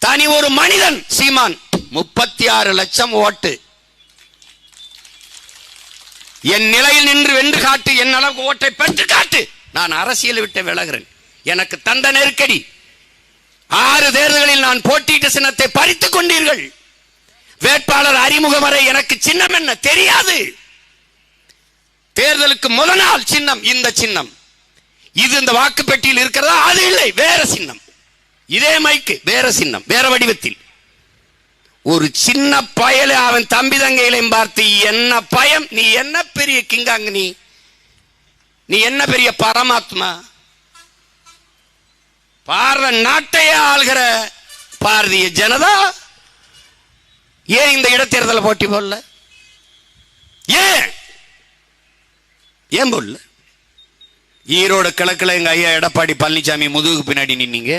தனி ஒரு மனிதன் சீமான் 36 லட்சம் ஓட்டு. என் நிலையில் நின்று வென்று காட்டு, என் அளவுக்கு ஓட்டை பெற்று காட்டு. நான் அரசியல் விட்டு விலகிறேன். எனக்கு தந்த நெருக்கடி. 6 தேர்தல்களில் நான் போட்டியிட்ட சின்னத்தை பறித்துக் கொண்டீர்கள். வேட்பாளர் அறிமுகம் வரை எனக்கு சின்னம் என்ன தெரியாது. தேர்தலுக்கு முதல் நாள் சின்னம் இந்த சின்னம். இது இந்த வாக்கு பெட்டியில் இருக்கிறதா? அது இல்லை, வேற சின்னம். இதே மைக்கு, வேற சின்னம், வேற வடிவத்தில். ஒரு சின்ன பயல அவன் தம்பி தங்கைகளையும் பார்த்து, என்ன பயம், நீ என்ன பெரிய கிங்காங்க, நீ என்ன பெரிய பரமாத்மா, பாரத நாட்டையே ஆள்கிற பாரதிய ஜனதா ஏன் இந்த இடைத்தேர்தலை போட்டி போடல? ஏன் போடல? ஈரோடு கிழக்குல எங்க ஐயா எடப்பாடி பழனிசாமி முதுகுக்கு பின்னாடி நின்னீங்க.